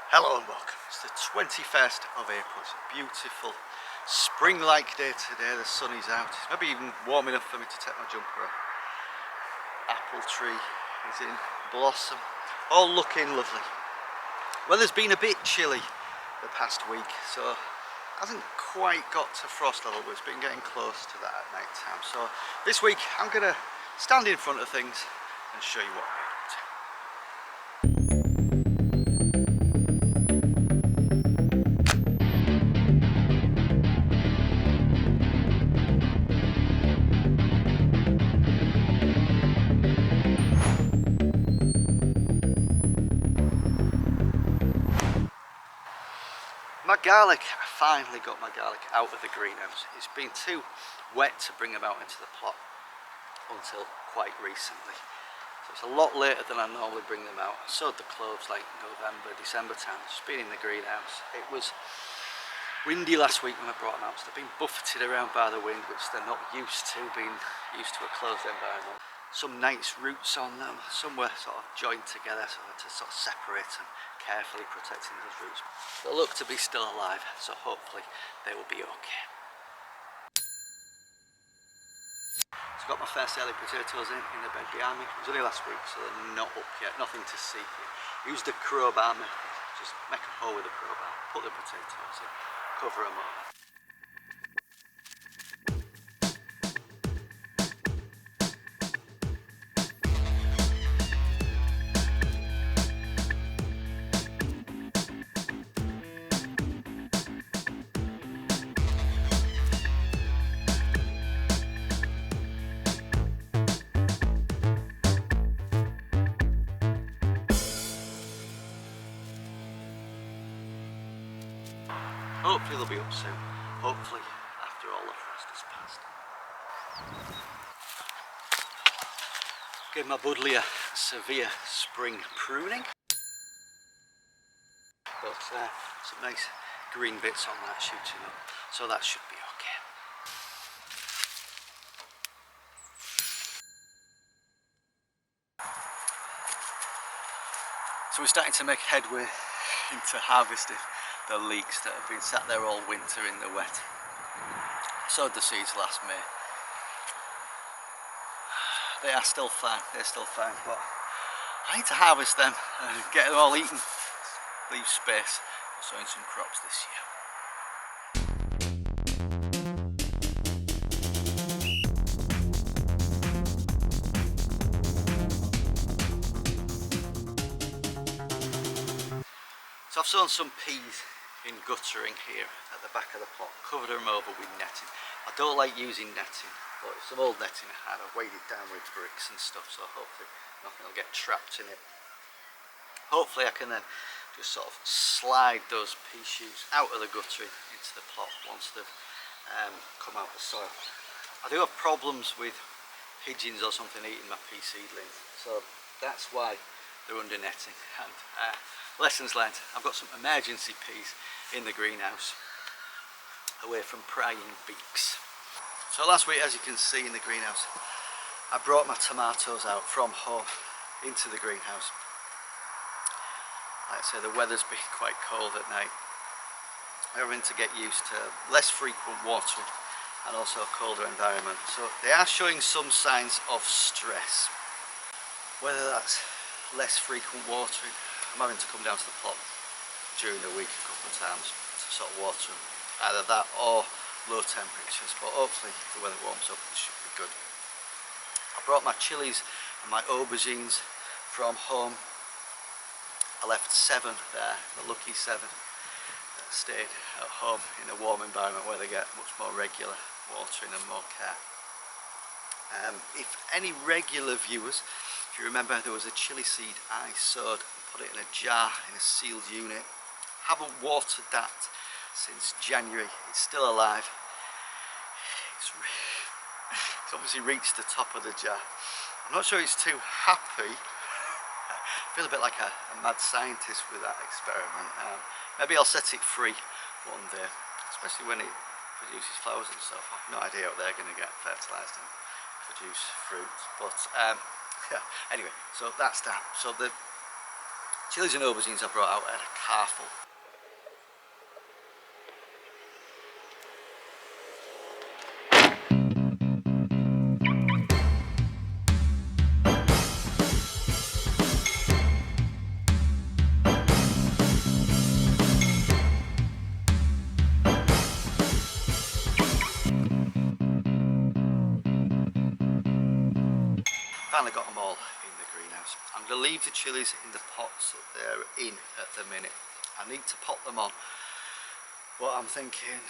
Hello and welcome. It's the 21st of April. It's a beautiful spring-like day today. The sun is out. It's maybe even warm enough for me to take my jumper off. Apple tree is in blossom. All looking lovely. Weather's been a bit chilly the past week, so hasn't quite got to frost level, but it's been getting close to that at night time. So this week I'm going to stand in front of things and show you what I'm up to. My garlic, I finally got my garlic out of the greenhouse. It's been too wet to bring them out into the plot until quite recently. So it's a lot later than I normally bring them out. I sowed the cloves like November, December time. It's been in the greenhouse. It was windy last week when I brought them out, so they've been buffeted around by the wind, which they're not used to, being used to a closed environment. Some nice roots on them, some were sort of joined together, so I had to sort of separate them, carefully protecting those roots. They look to be still alive, so hopefully they will be okay. So I got my first early potatoes in the bed behind me. It was only last week, so they're not up yet, nothing to see here. Use the crowbar method, just make a hole with a crowbar, put the potatoes in, cover them over. Hopefully they'll be up soon, hopefully after all the frost has passed. Gave my buddleia severe spring pruning, but some nice green bits on that shooting up, so that should be okay. So we're starting to make headway into harvesting the leeks that have been sat there all winter in the wet. I sowed the seeds last May. They are still fine, they're still fine, but I need to harvest them and get them all eaten. Leave space for sowing some crops this year. So I've sown some peas in guttering here at the back of the plot, covered them over with netting. I don't like using netting, but it's some old netting I had. I've weighed it down with bricks and stuff, so hopefully nothing will get trapped in it. Hopefully I can then just sort of slide those pea shoots out of the guttering into the plot once they've come out of the soil. I do have problems with pigeons or something eating my pea seedlings, so that's why they're under netting. And lessons learned, I've got some emergency peas in the greenhouse away from prying beaks. So last week, as you can see in the greenhouse, I brought my tomatoes out from home into the greenhouse. Like I say, the weather's been quite cold at night. We're having to get used to less frequent watering and also a colder environment. So they are showing some signs of stress. Whether that's less frequent watering, I'm having to come down to the plot during the week a couple of times to sort of water them. Either that or low temperatures, but hopefully if the weather warms up it should be good. I brought my chilies and my aubergines from home. I left 7 there, the lucky 7 that stayed at home in a warm environment where they get much more regular watering and more care. If any regular viewers, if you remember, there was a chili seed I sowed and put it in a jar in a sealed unit. Haven't watered that since January. It's still alive. It's obviously reached the top of the jar. I'm not sure it's too happy. I feel a bit like a mad scientist with that experiment. Maybe I'll set it free one day, especially when it produces flowers and stuff. I've no idea what they're going to get fertilised and produce fruit. But yeah, anyway, so that's that. So the Chilies and aubergines I brought out at a car full. Finally got them all in the greenhouse. I'm going to leave the chilies in the pots that they're in at the minute. I need to pot them on, but I'm thinking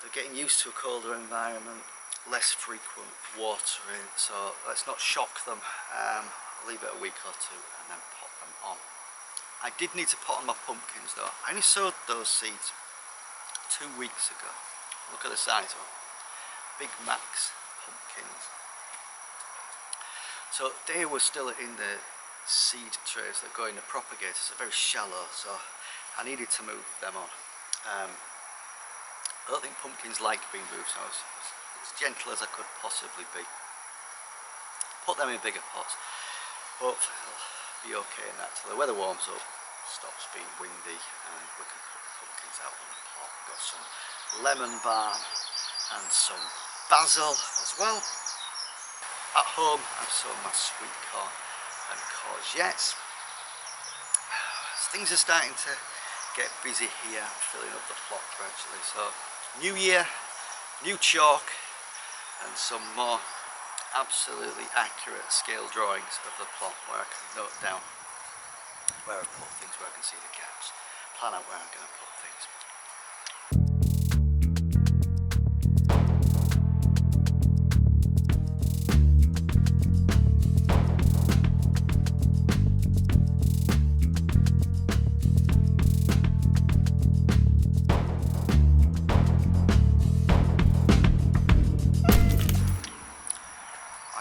they're getting used to a colder environment, less frequent watering, so let's not shock them. I'll leave it a week or two and then pot them on. I did need to pot on my pumpkins though. I only sowed those seeds 2 weeks ago. Look at the size of them. Big Max pumpkins. So they were still in the seed trays that go in the propagators. They're very shallow, so I needed to move them on. I don't think pumpkins like being moved, so I was as gentle as I could possibly be. Put them in bigger pots. Hopefully they'll be okay in that till the weather warms up, stops being windy, and we can put the pumpkins out on the pot. We've got some lemon balm and some basil as well. At home I've sown my sweet corn and courgettes. Things are starting to get busy here. I'm filling up the plot gradually. So new year, new chalk and some more absolutely accurate scale drawings of the plot where I can note down where I've put things, where I can see the gaps, plan out where I'm going to put things.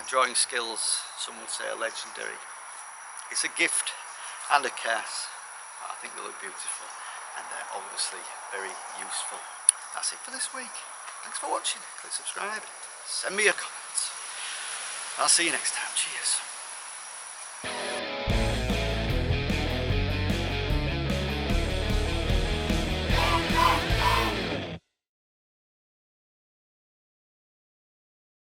Drawing skills, some would say, are legendary. It's a gift and a curse. I think they look beautiful and they're obviously very useful. That's it for this week. Thanks for watching. Click subscribe. Send me your comments. I'll see you next time. Cheers.